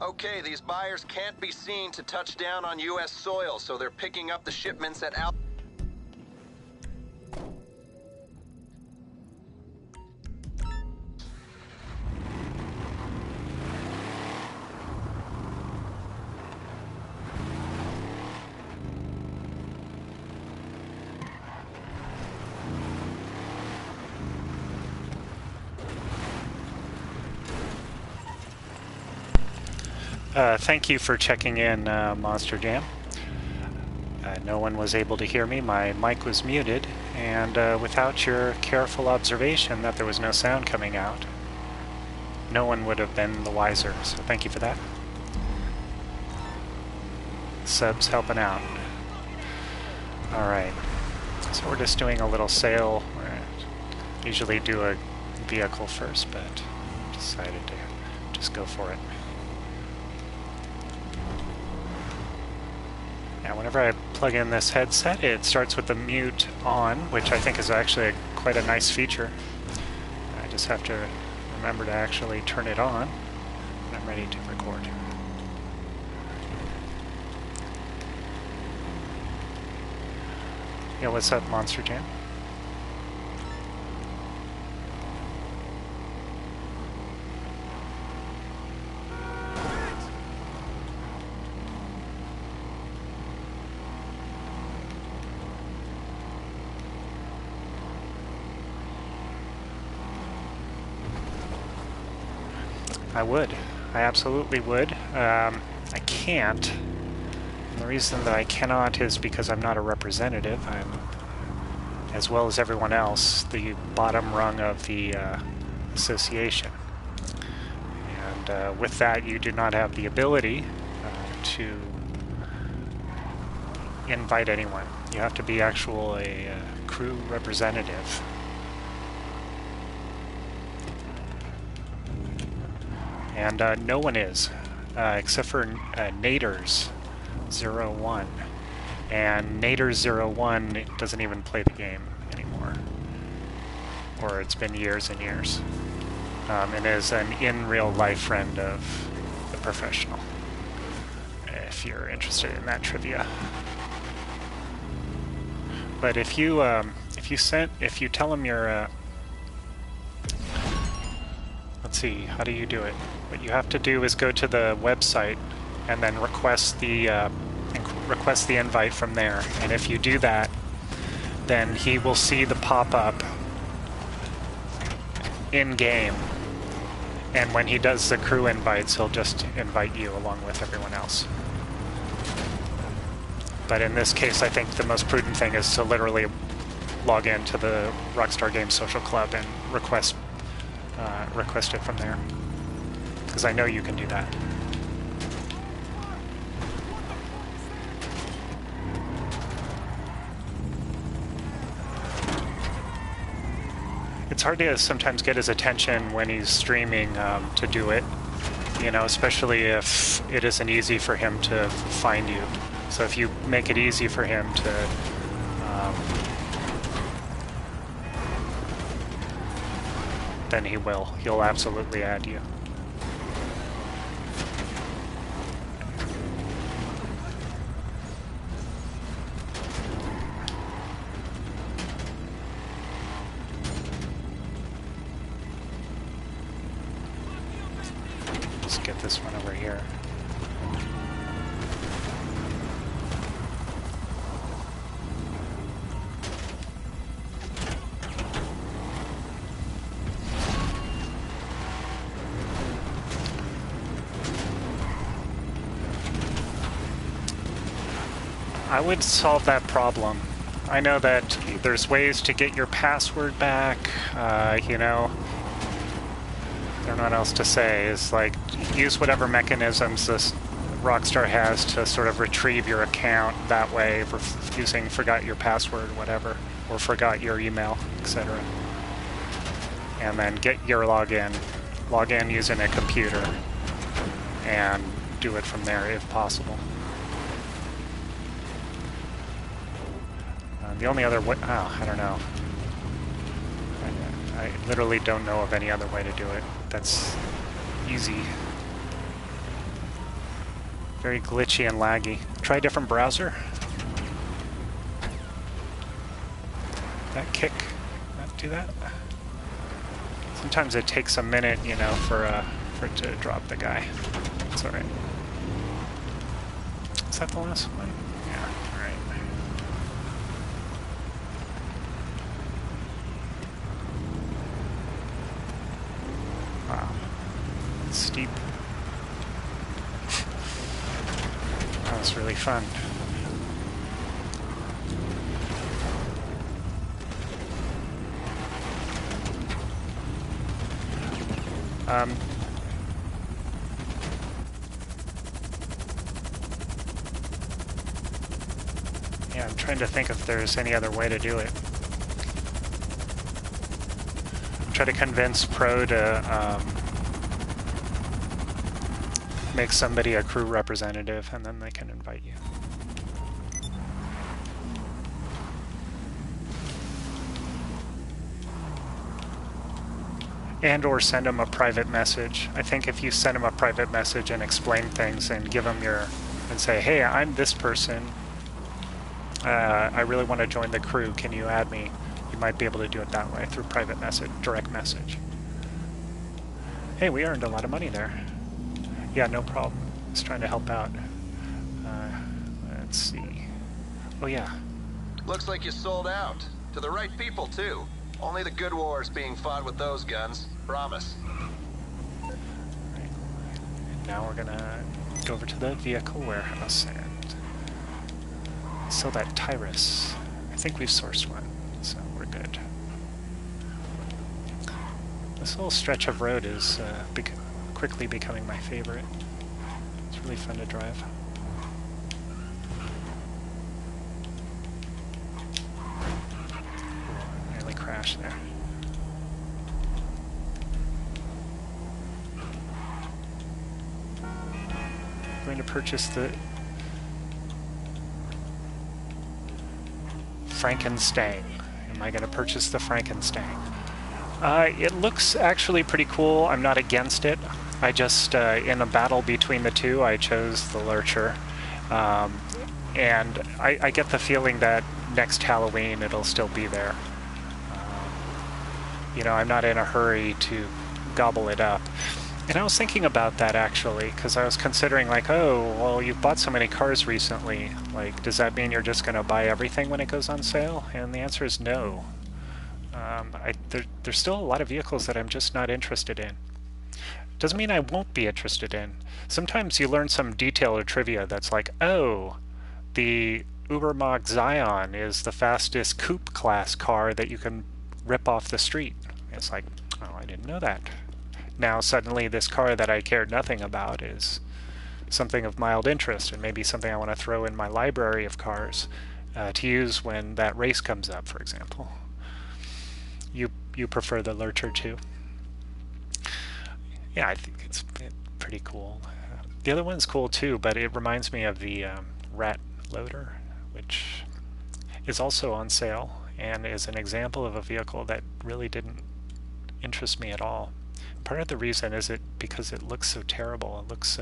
Okay, these buyers can't be seen to touch down on U.S. soil, so they're picking up the shipments at Thank you for checking in, Monster Jam. No one was able to hear me. My mic was muted, and without your careful observation that there was no sound coming out, no one would have been the wiser, so thank you for that. Subs helping out. Alright, so we're just doing a little sale. We usually do a vehicle first, but decided to just go for it. Now, whenever I plug in this headset, it starts with the mute on, which I think is actually quite a nice feature. I just have to remember to actually turn it on when I'm ready to record. Yeah, what's up, Monster Jam? I would. I absolutely would. I can't. And the reason that I cannot is because I'm not a representative. I'm, as well as everyone else, the bottom rung of the association. And with that, you do not have the ability to invite anyone. You have to be a crew representative. And no one is, except for Naders01. And Naders01 doesn't even play the game anymore. Or it's been years and years. And is an in-real-life friend of the professional, if you're interested in that trivia. But if you tell them you're let's see, how do you do it? What you have to do is go to the website and then request the invite from there. And if you do that, then he will see the pop-up in-game. And when he does the crew invites, he'll just invite you along with everyone else. But in this case, I think the most prudent thing is to literally log into the Rockstar Games Social Club and request it from there, because I know you can do that. It's hard to sometimes get his attention when he's streaming to do it, you know, especially if it isn't easy for him to find you. So if you make it easy for him to then he'll absolutely add you. Let's get this one over here. I would solve that problem. I know that there's ways to get your password back, you know. I don't know what else to say. It's like, use whatever mechanisms this Rockstar has to sort of retrieve your account that way, for using forgot your password, whatever, or forgot your email, etc. And then get your login. Log in using a computer, and do it from there if possible. The only other way, I don't know. I literally don't know of any other way to do it that's easy. Very glitchy and laggy. Try a different browser. That kick, not do that. Sometimes it takes a minute, you know, for it to drop the guy. It's all right. Is that the last one? Yeah. All right. Wow. It's steep. That was really fun. Yeah, I'm trying to think if there's any other way to do it. Try to convince Pro to make somebody a crew representative, and then they can invite you. And or send them a private message. I think if you send them a private message and explain things and give them and say, hey, I'm this person, I really want to join the crew, can you add me? You might be able to do it that way, through private message, direct message. Hey, we earned a lot of money there. Yeah, no problem. Just trying to help out. Let's see. Oh yeah. Looks like you sold out. To the right people, too. Only the good war's being fought with those guns. Promise. Right. And now we're gonna go over to the vehicle warehouse and sell that Tyrus. I think we've sourced one, so we're good. This little stretch of road is quickly becoming my favorite. It's really fun to drive. Nearly crashed there. I'm going to purchase the Frankenstein. Am I going to purchase the Frankenstein? It looks actually pretty cool. I'm not against it. I just, in a battle between the two, I chose the Lurcher. And I get the feeling that next Halloween it'll still be there. You know, I'm not in a hurry to gobble it up. And I was thinking about that actually, because I was considering like, oh, well, you've bought so many cars recently. Like, does that mean you're just going to buy everything when it goes on sale? And the answer is no. There's still a lot of vehicles that I'm just not interested in. Doesn't mean I won't be interested in. Sometimes you learn some detail or trivia that's like, oh, the Ubermacht Zion is the fastest coupe class car that you can rip off the street. It's like, oh, I didn't know that. Now suddenly this car that I cared nothing about is something of mild interest, and maybe something I want to throw in my library of cars to use when that race comes up, for example. You prefer the Lurcher too? Yeah, I think it's pretty cool. The other one's cool too, but it reminds me of the Rat Loader, which is also on sale and is an example of a vehicle that really didn't interest me at all. Part of the reason is because it looks so terrible. It looks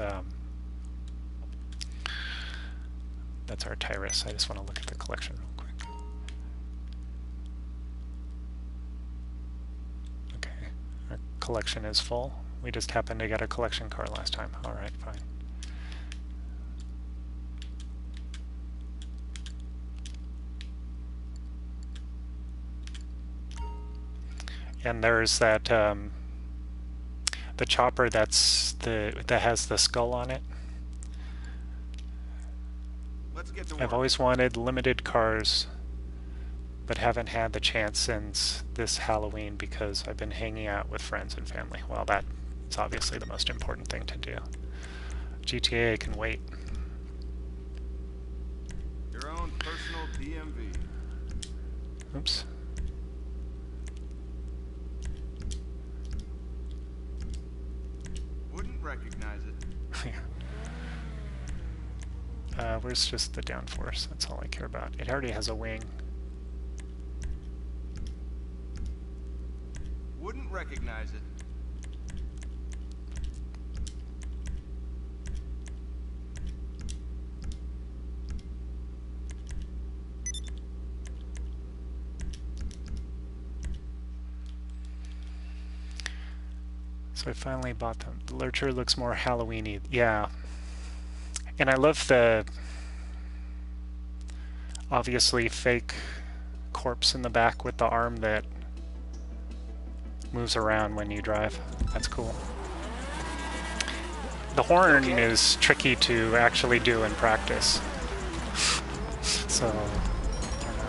that's our Tyrus. I just want to look at the collection real quick. Okay, our collection is full. We just happened to get a collection car last time. Alright, fine. And there's that the chopper that has the skull on it. Let's get to work. I've always wanted limited cars, but haven't had the chance since this Halloween because I've been hanging out with friends and family. Well, that is obviously the most important thing to do. GTA can wait. Your own personal DMV. Oops. Wouldn't recognize it. Where's just the downforce? That's all I care about. It already has a wing. Wouldn't recognize it. So I finally bought them. The Lurcher looks more Halloween-y. Yeah. And I love the obviously fake corpse in the back with the arm that moves around when you drive. That's cool. The horn is tricky to actually do in practice. So, I don't know.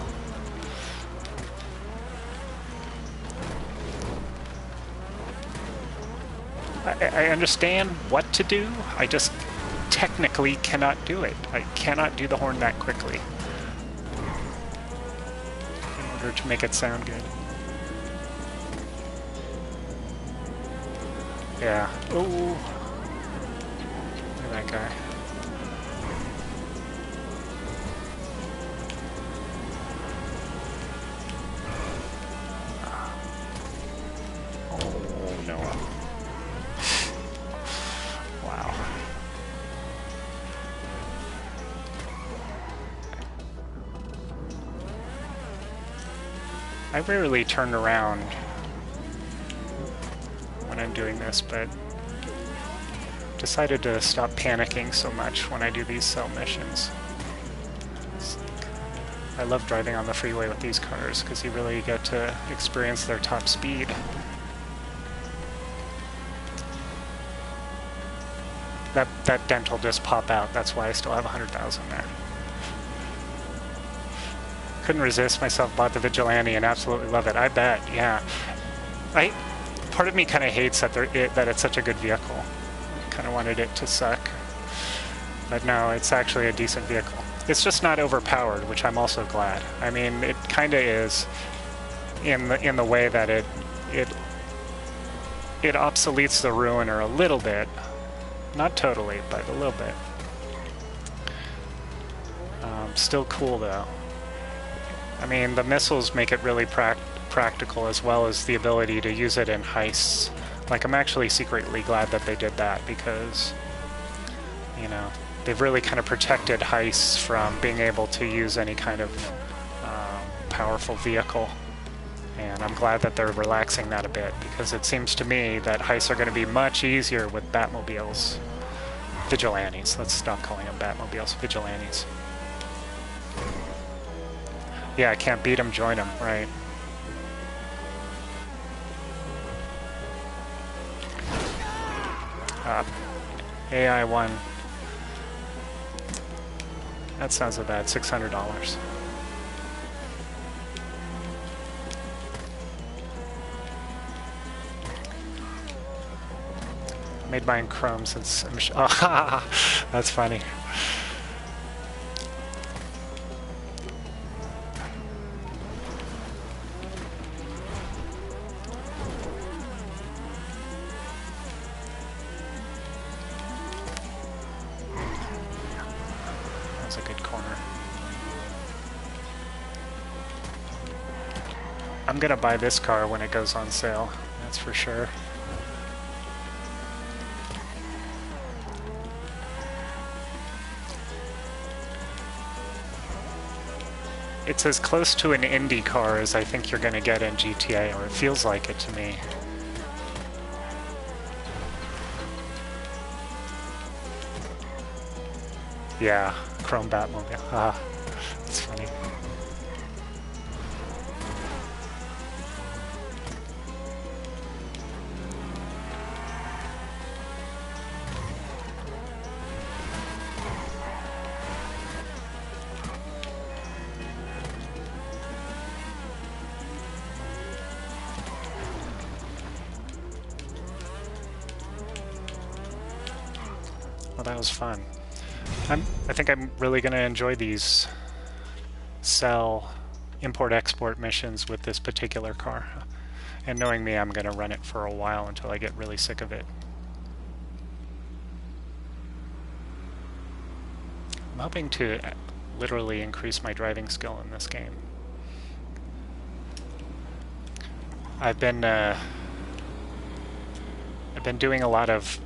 I understand what to do. I just technically cannot do it. I cannot do the horn that quickly in order to make it sound good. Yeah. Oh. Look at that guy. Oh, no. Wow. I rarely turn around when I'm doing this, but decided to stop panicking so much when I do these cell missions. I love driving on the freeway with these cars because you really get to experience their top speed. That dent will just pop out. That's why I still have 100,000 there. Couldn't resist myself, bought the Vigilante and absolutely love it. I bet, yeah. Part of me kind of hates that it's such a good vehicle. Kind of wanted it to suck. But no, it's actually a decent vehicle. It's just not overpowered, which I'm also glad. I mean, it kind of is in the way that it obsoletes the Ruiner a little bit. Not totally, but a little bit. Still cool, though. I mean, the missiles make it really practical, as well as the ability to use it in heists. Like, I'm actually secretly glad that they did that, because, you know, they've really kind of protected heists from being able to use any kind of powerful vehicle. And I'm glad that they're relaxing that a bit, because it seems to me that heists are going to be much easier with Batmobiles. Vigilantes. Let's stop calling them Batmobiles. Vigilantes. Yeah, I can't beat them, join them, right. AI 1. That sounds about $600. Made mine chrome since oh, that's funny. That was a good corner. I'm gonna buy this car when it goes on sale, that's for sure. It's as close to an Indy car as I think you're going to get in GTA, or it feels like it to me. Yeah, Chrome Batmobile. Ah, that's funny. Well, that was fun. I think I'm really going to enjoy these cell import-export missions with this particular car. And knowing me, I'm going to run it for a while until I get really sick of it. I'm hoping to literally increase my driving skill in this game. I've been doing a lot of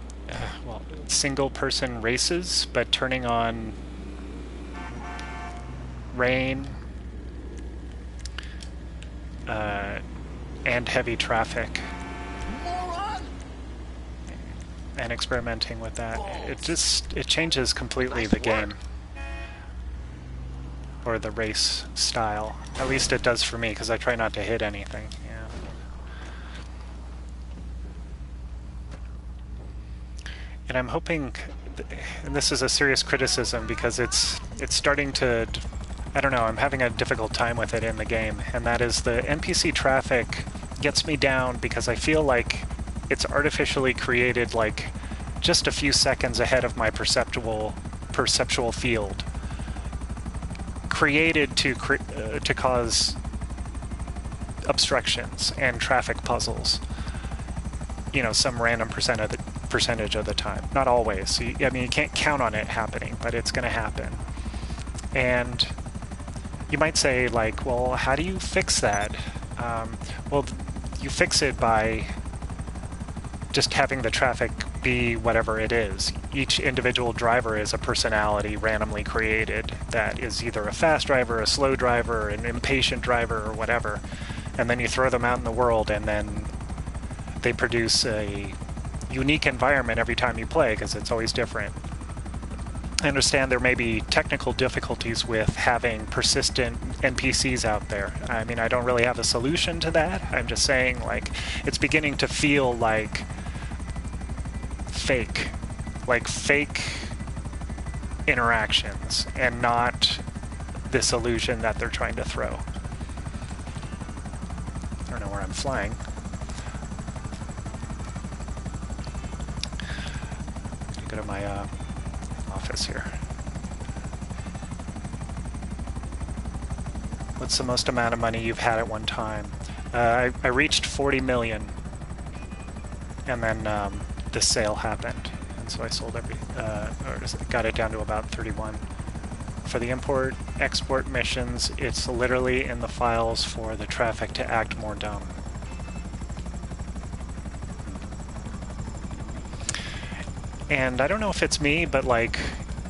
well, single-person races, but turning on rain and heavy traffic. Moron! and experimenting with that. It changes completely the game. Or the race style. At least it does for me, because I try not to hit anything. Yeah. And I'm hoping, and this is a serious criticism, because it's starting to, I don't know, I'm having a difficult time with it in the game, and that is the NPC traffic gets me down because I feel like it's artificially created like just a few seconds ahead of my perceptual field. Created to cause obstructions and traffic puzzles. You know, some random percentage of the time. Not always. I mean, you can't count on it happening, but it's going to happen. And you might say, like, well, how do you fix that? Well, you fix it by just having the traffic be whatever it is. Each individual driver is a personality randomly created that is either a fast driver, a slow driver, an impatient driver, or whatever. And then you throw them out in the world, and then they produce a unique environment every time you play, because it's always different. I understand there may be technical difficulties with having persistent NPCs out there. I mean, I don't really have a solution to that. I'm just saying, like, it's beginning to feel like fake interactions, and not this illusion that they're trying to throw. I don't know where I'm flying. I'm gonna go to my office here. What's the most amount of money you've had at one time? I reached 40 million, and then this sale happened, and so I sold or got it down to about 31. For the import-export missions, it's literally in the files for the traffic to act more dumb. And I don't know if it's me, but like,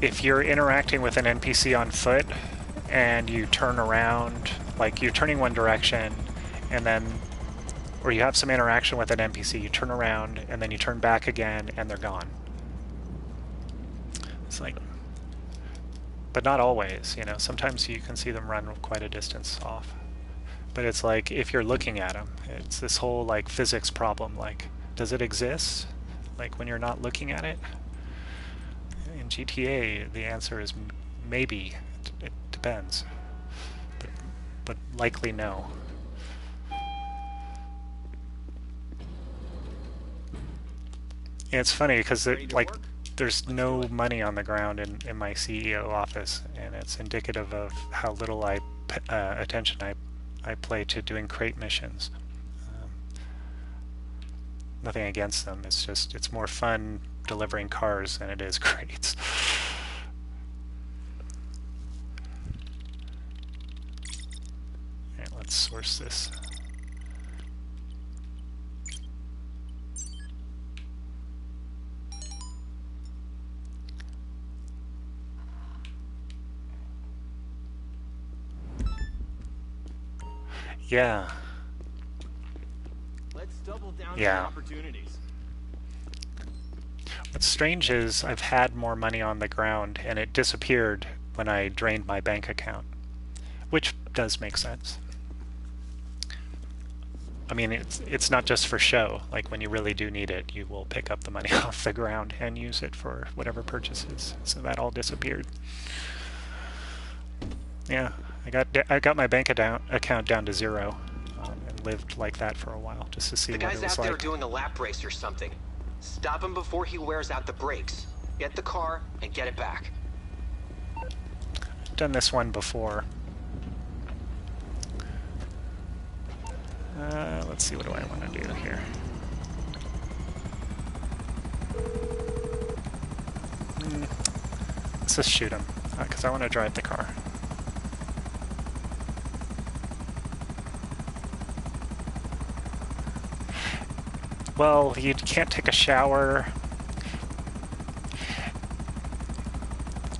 if you're interacting with an NPC on foot, and you turn around, like you're turning one direction, and then or you have some interaction with an NPC, you turn around, and then you turn back again, and they're gone. It's like, but not always, you know. Sometimes you can see them run quite a distance off. But it's like, if you're looking at them, it's this whole, like, physics problem, like, does it exist? Like, when you're not looking at it? In GTA, the answer is maybe. It depends. But likely no. Yeah, it's funny because there's no money on the ground in my CEO office, and it's indicative of how little attention I play to doing crate missions. Nothing against them. It's just it's more fun delivering cars than it is crates. Alright, let's source this. Yeah. Let's double down Yeah. on opportunities. What's strange is I've had more money on the ground, and it disappeared when I drained my bank account, which does make sense. I mean, it's not just for show. Like, when you really do need it, you will pick up the money off the ground and use it for whatever purchases. So that all disappeared. Yeah, I got my bank account down to 0, and lived like that for a while just to see what it was like. The guy's out there doing a lap race or something. Stop him before he wears out the brakes. Get the car and get it back. I've done this one before. Let's see, what do I want to do here? Let's just shoot him, because I want to drive the car. Well, you can't take a shower.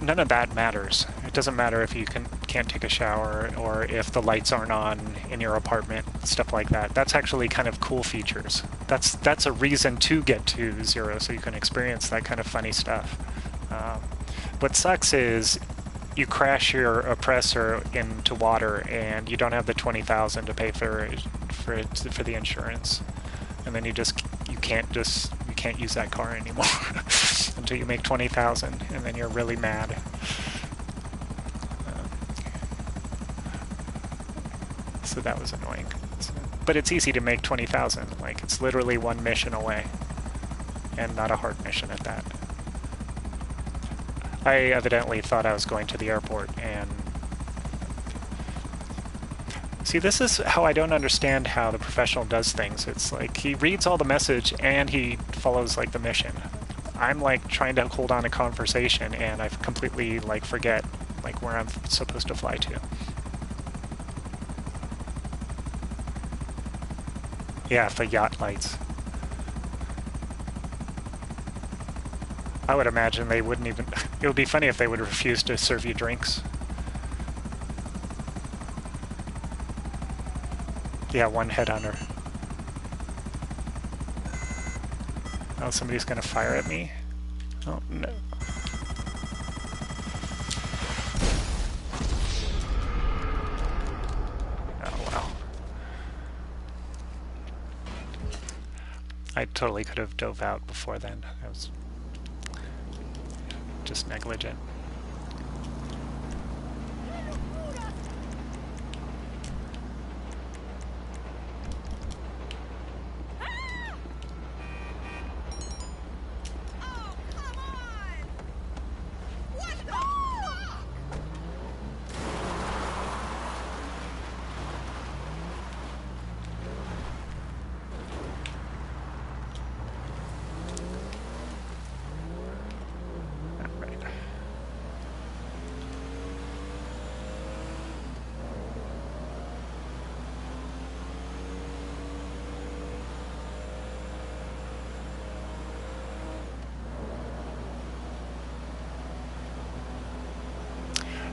None of that matters. It doesn't matter if you can can't take a shower, or if the lights aren't on in your apartment, stuff like that. That's actually kind of cool features. That's a reason to get to 0, so you can experience that kind of funny stuff. What sucks is you crash your oppressor into water and you don't have the 20,000 to pay for the insurance, and then you can't use that car anymore until you make 20,000, and then you're really mad. So that was annoying. But it's easy to make 20,000. Like, it's literally one mission away, and not a hard mission at that. I evidently thought I was going to the airport, and see, this is how I don't understand how the professional does things. It's like he reads all the message and he follows like the mission. I'm like trying to hold on a conversation and I completely like forget like where I'm supposed to fly to. Yeah, the yacht lights. I would imagine they wouldn't even... It would be funny if they would refuse to serve you drinks. Yeah, one headhunter. Oh, somebody's gonna fire at me? Oh, no. Oh, wow. I totally could have dove out before then. I was just negligent.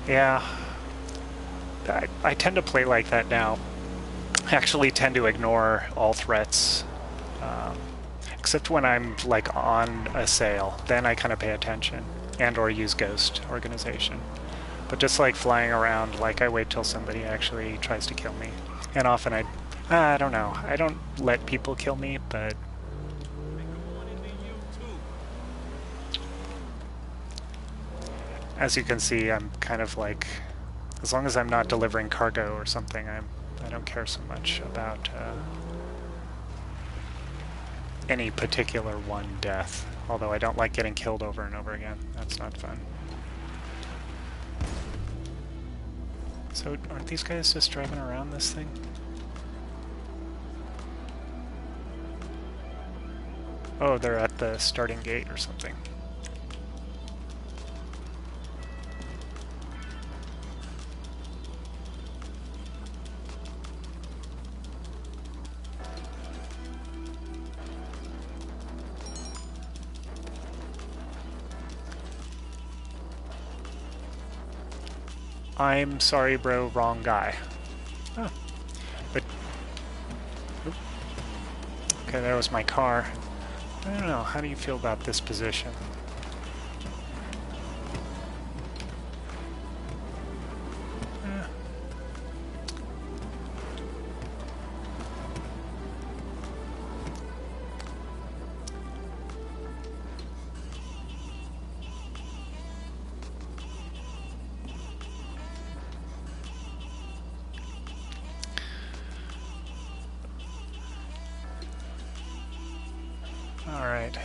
Yeah, I tend to play like that now. I actually tend to ignore all threats, except when I'm like on a sail. Then I kind of pay attention, and or use Ghost Organization. But just like flying around, like I wait till somebody actually tries to kill me. And often I don't know. I don't let people kill me, but as you can see, I'm kind of like, as long as I'm not delivering cargo or something, I don't care so much about any particular one death. Although I don't like getting killed over and over again. That's not fun. So aren't these guys just driving around this thing? Oh, they're at the starting gate or something. I'm sorry, bro, wrong guy. Oh. But... Oop. Okay, there was my car. I don't know, how do you feel about this position? Alright. Are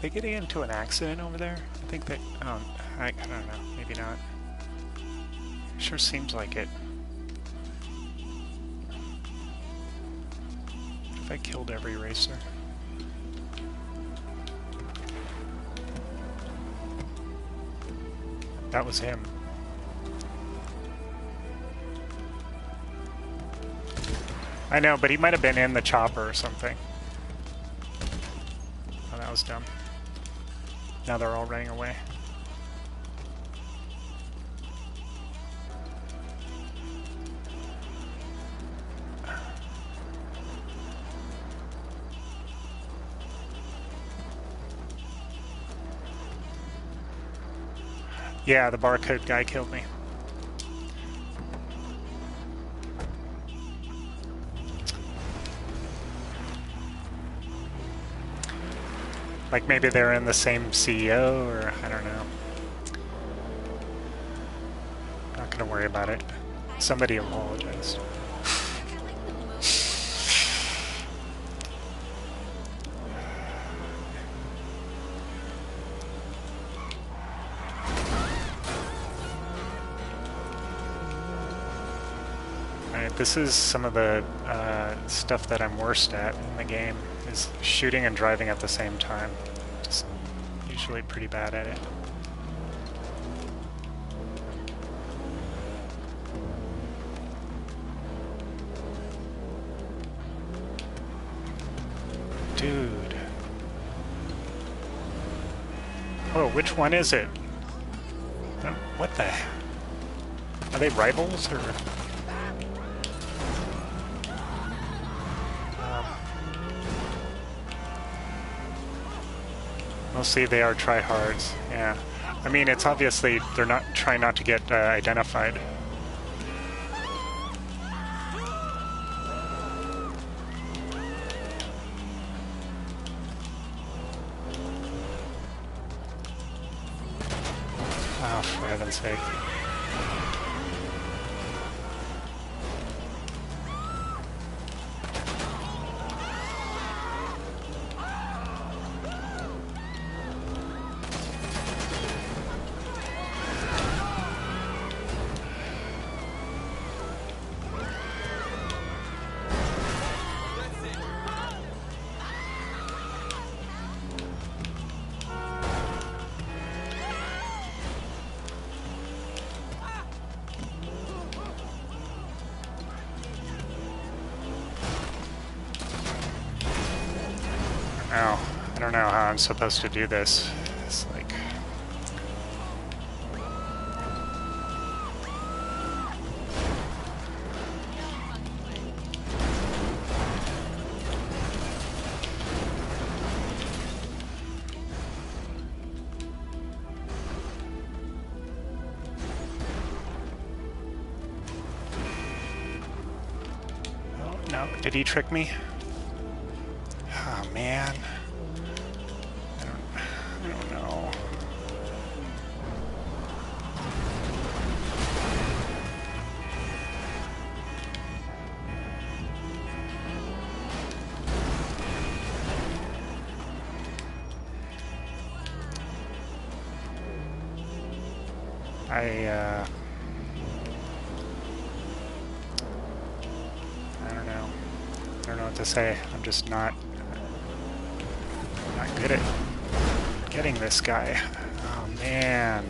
they getting into an accident over there? I think they... Oh, I don't know. Maybe not. Sure seems like it. What if I killed every racer? That was him. I know, but he might have been in the chopper or something. Oh, that was dumb. Now they're all running away. Yeah, the barcode guy killed me. Like maybe they're in the same CEO, or I don't know. Not gonna worry about it. Somebody apologized. Alright, this is some of the stuff that I'm worst at in the game, is shooting and driving at the same time. Just usually pretty bad at it. Dude. Oh, which one is it? What the? Are they rivals or? Mostly they are tryhards, yeah. I mean, it's obviously they're not trying not to get identified. Oh, for heaven's sake. Oh, I don't know how I'm supposed to do this. It's like... Oh, no. Did he trick me? Oh man, I don't know. I don't know. I don't know what to say. I'm just not good at getting this guy. Oh man.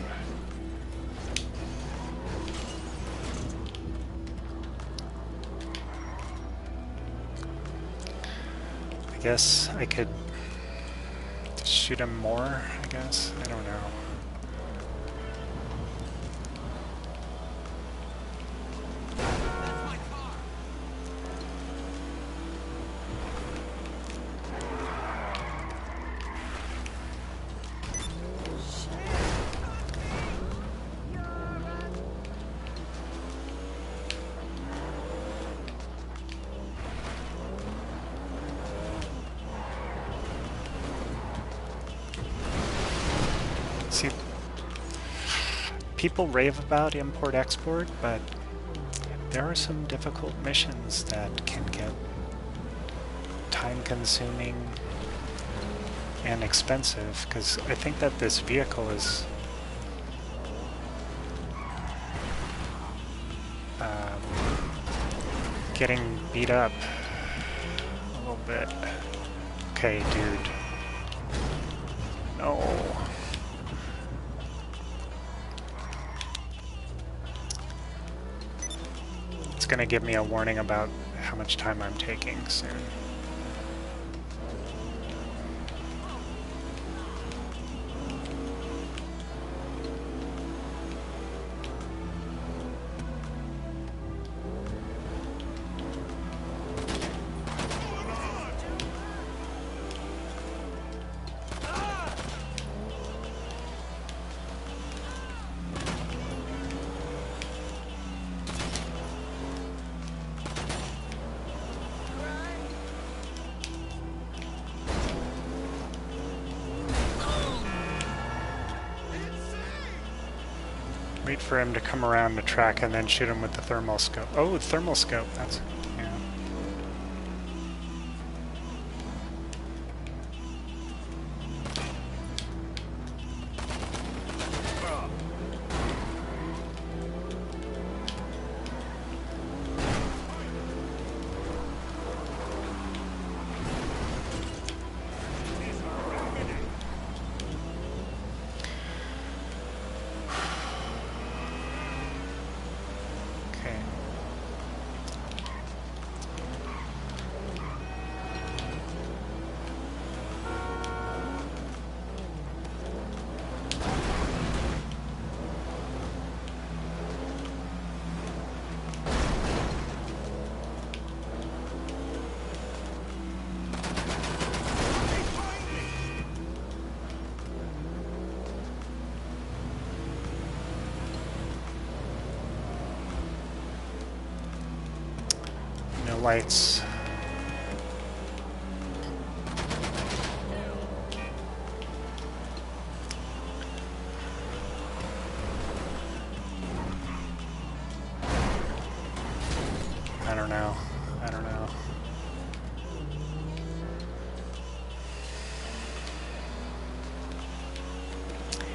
I guess I could shoot him more, I guess. I don't know. See, people rave about import-export, but there are some difficult missions that can get time-consuming and expensive, because I think that this vehicle is getting beat up a little bit. Okay, dude. No. It's gonna give me a warning about how much time I'm taking soon. Wait for him to come around the track and then shoot him with the thermal scope. Oh, thermal scope. That's... yeah. Lights. I don't know. I don't know.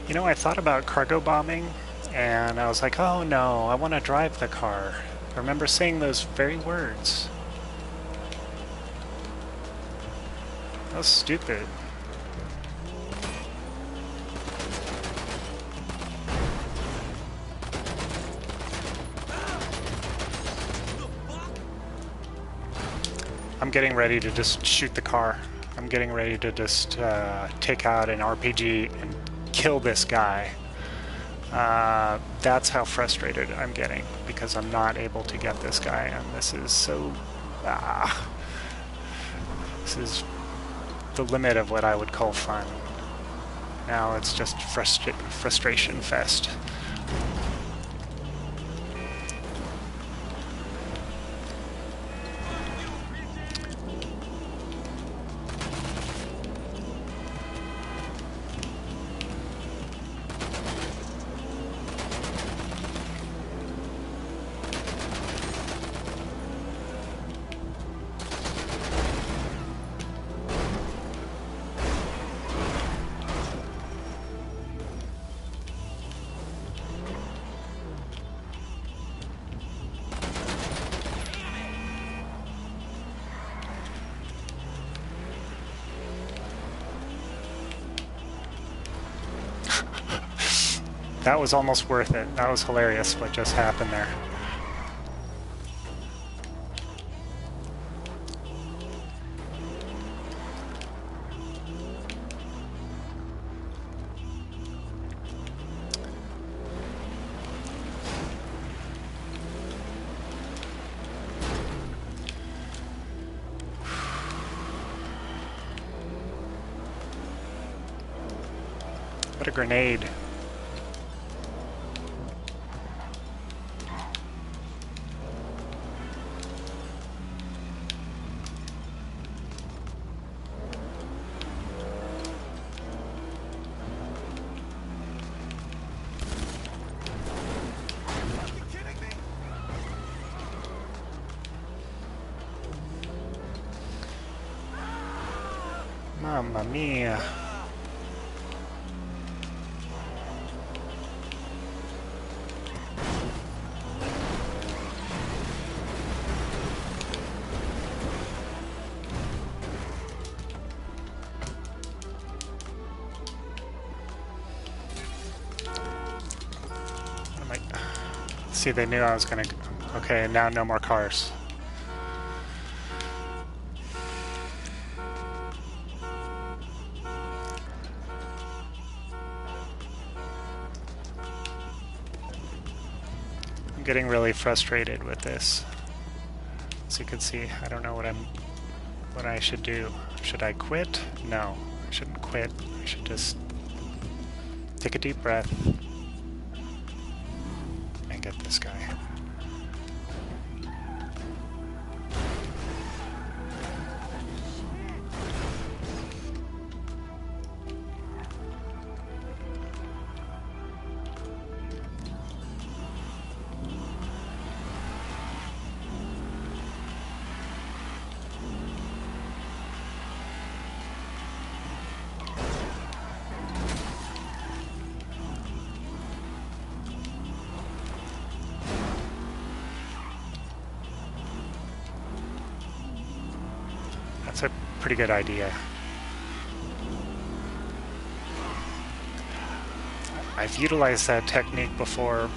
You know, I thought about cargo bombing, and I was like, oh no, I want to drive the car. I remember saying those very words. That was stupid. I'm getting ready to just shoot the car. I'm getting ready to just take out an RPG and kill this guy. That's how frustrated I'm getting because I'm not able to get this guy, and this is so... this is the limit of what I would call fun. Now it's just frustration fest. That was almost worth it. That was hilarious what just happened there. What a grenade. Mamma mia. See, they knew I was gonna... Okay, now no more cars. I'm getting really frustrated with this. As you can see, I don't know what I should do. Should I quit? No, I shouldn't quit. I should just take a deep breath and get this guy. pretty good idea. I've utilized that technique before,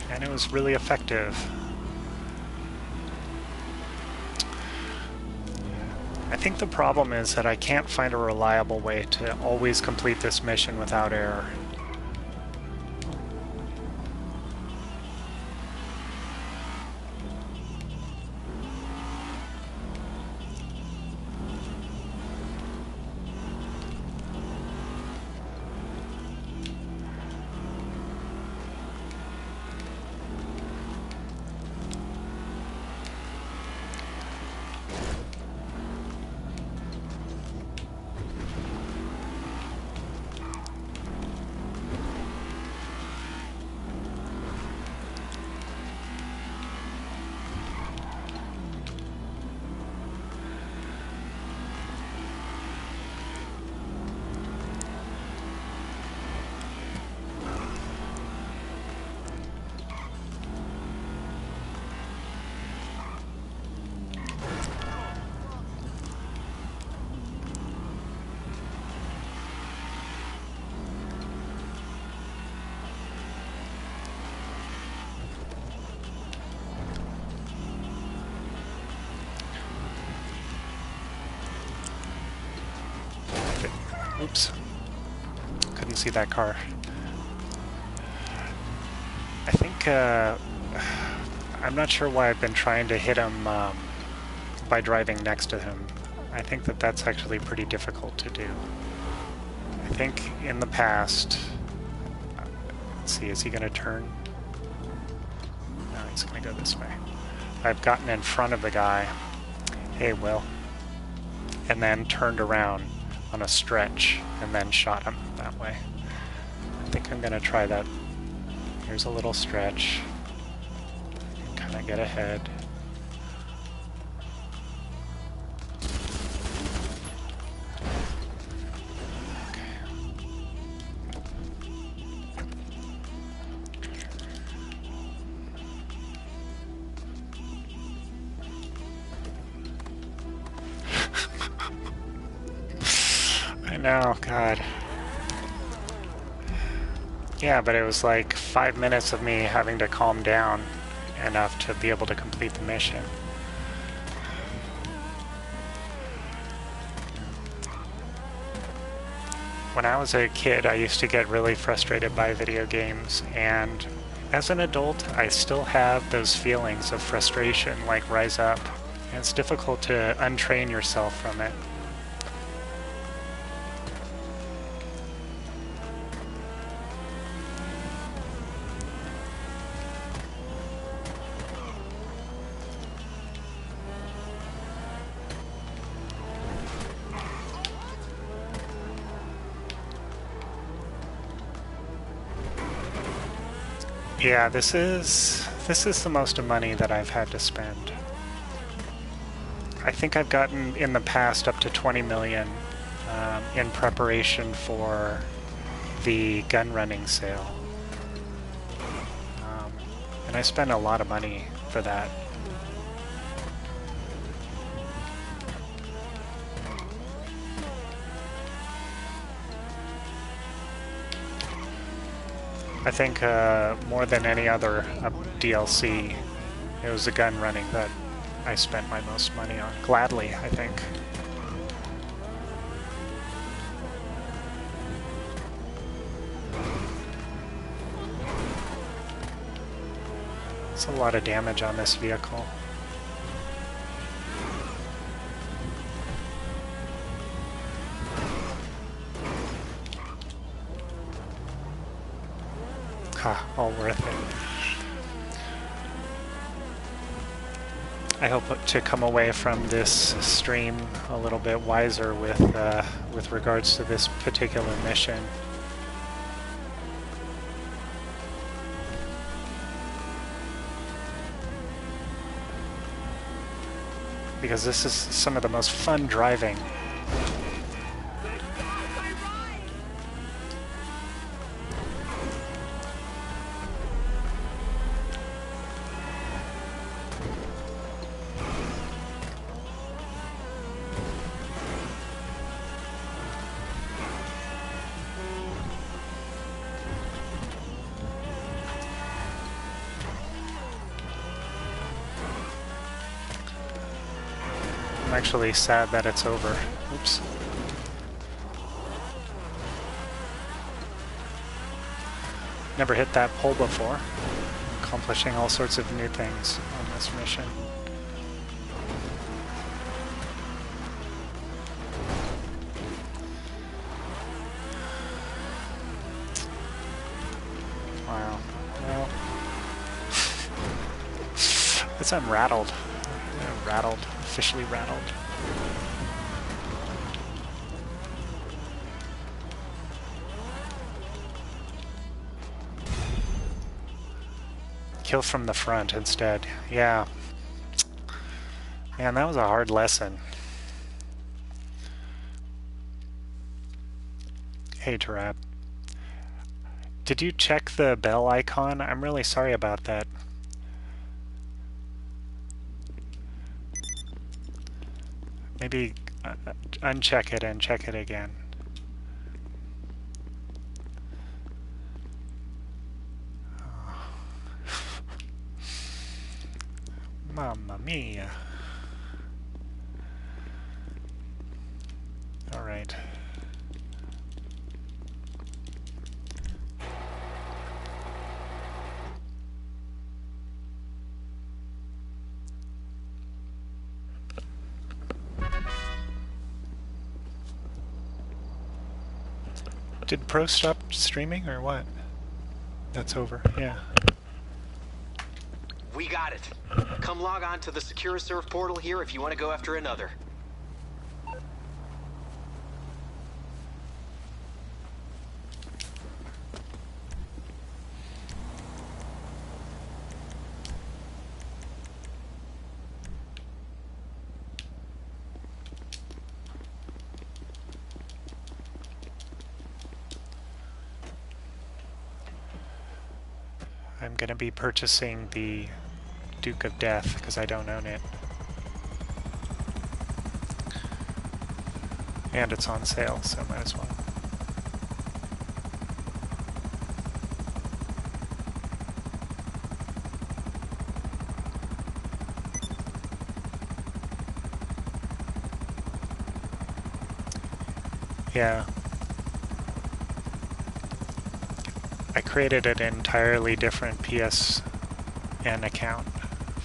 and it was really effective. I think the problem is that I can't find a reliable way to always complete this mission without error. Oops. Couldn't see that car. I think, I'm not sure why I've been trying to hit him by driving next to him. I think that that's actually pretty difficult to do. I think in the past... Let's see, is he going to turn? No, he's going to go this way. I've gotten in front of the guy. Hey, Will. And then turned around on a stretch and then shot him that way. I think I'm gonna try that. Here's a little stretch. Kind of get ahead. No, God. Yeah, but it was like 5 minutes of me having to calm down enough to be able to complete the mission. When I was a kid, I used to get really frustrated by video games, and as an adult, I still have those feelings of frustration like rise up, and it's difficult to untrain yourself from it. Yeah, this is the most money that I've had to spend. I think I've gotten in the past up to 20 million in preparation for the gun running sale. And I spent a lot of money for that. I think more than any other DLC, it was the gun running that I spent my most money on. Gladly, I think. It's a lot of damage on this vehicle. All worth it. I hope to come away from this stream a little bit wiser with regards to this particular mission. Because this is some of the most fun driving. actually sad that it's over. Oops. Never hit that pole before. Accomplishing all sorts of new things on this mission. Wow. Well, guess I'm rattled. Rattled. Officially rattled. Kill from the front instead. Yeah. Man, that was a hard lesson. Hey, Tarab. Did you check the bell icon? I'm really sorry about that. Maybe uncheck it and check it again. Mamma mia. All right. Did Pro stop streaming or what? That's over, yeah. We got it. Come log on to the SecureServe portal here if you want to go after another. I'm going to be purchasing the Duke of Death because I don't own it. And it's on sale, so might as well. Yeah. I created an entirely different PSN account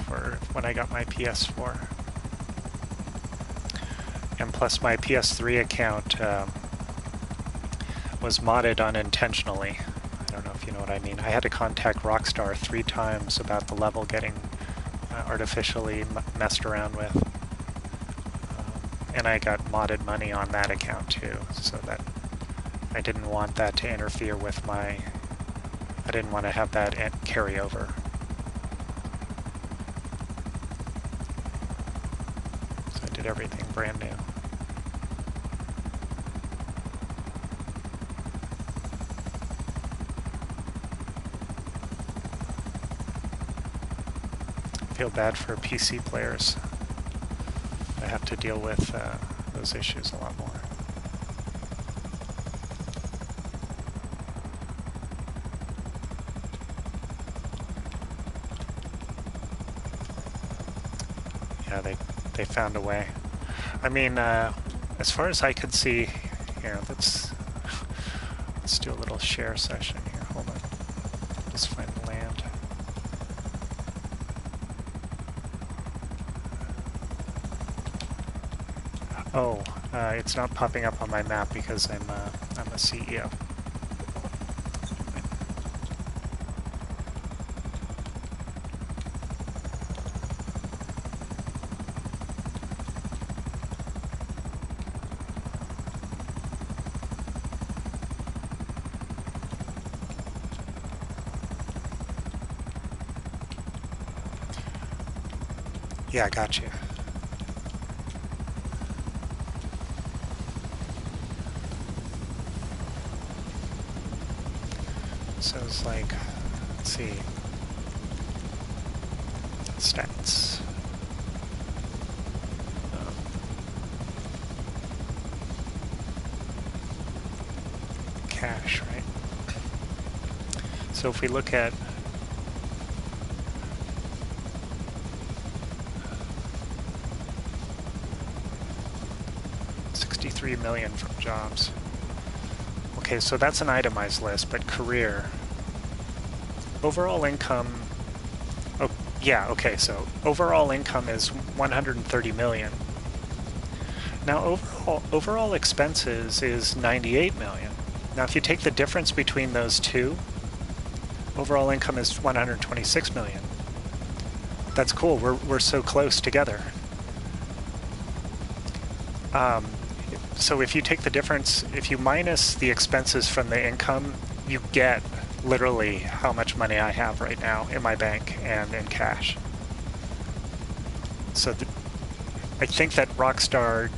for when I got my PS4. And plus my PS3 account was modded unintentionally. I don't know if you know what I mean. I had to contact Rockstar 3 times about the level getting artificially messed around with. And I got modded money on that account too, so that I didn't want that to interfere with my... I didn't want to have that carry over. So I did everything brand new. I feel bad for PC players. I have to deal with those issues a lot more. Yeah, they found a way. I mean, as far as I could see, here, let's do a little share session here. Hold on. Just find the land. Oh, it's not popping up on my map because I'm a CEO. Yeah, I got you. So it's like, let's see, stats. Cash, right? So if we look at 3 million from jobs. Okay, so that's an itemized list, but career. Overall income, oh, yeah, okay, so overall income is 130 million. Now overall expenses is 98 million. Now if you take the difference between those two, overall income is 126 million. That's cool, we're so close together. So if you take the difference, if you minus the expenses from the income, you get literally how much money I have right now in my bank and in cash. So I think that Rockstar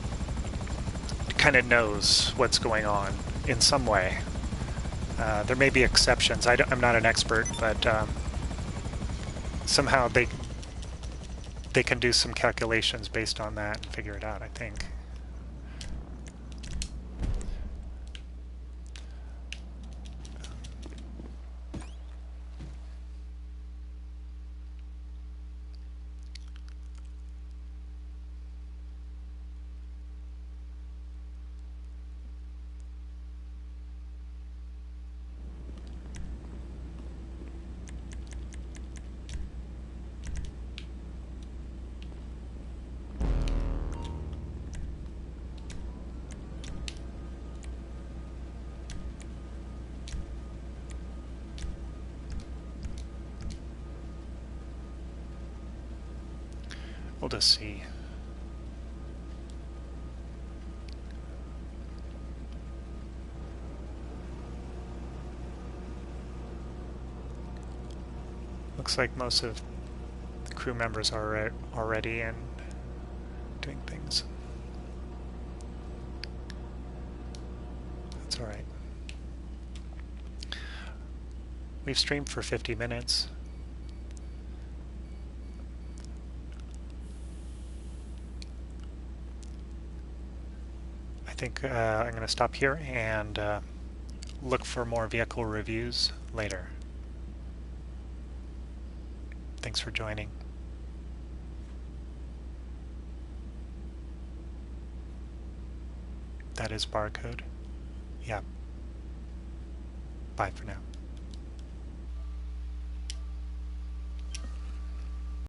kind of knows what's going on in some way. There may be exceptions. I'm not an expert, but somehow they can do some calculations based on that and figure it out, I think. We'll just see. Looks like most of the crew members are already in doing things. That's all right. We've streamed for 50 minutes. I think I'm going to stop here and look for more vehicle reviews later. Thanks for joining. That is barcode. Yeah. Bye for now.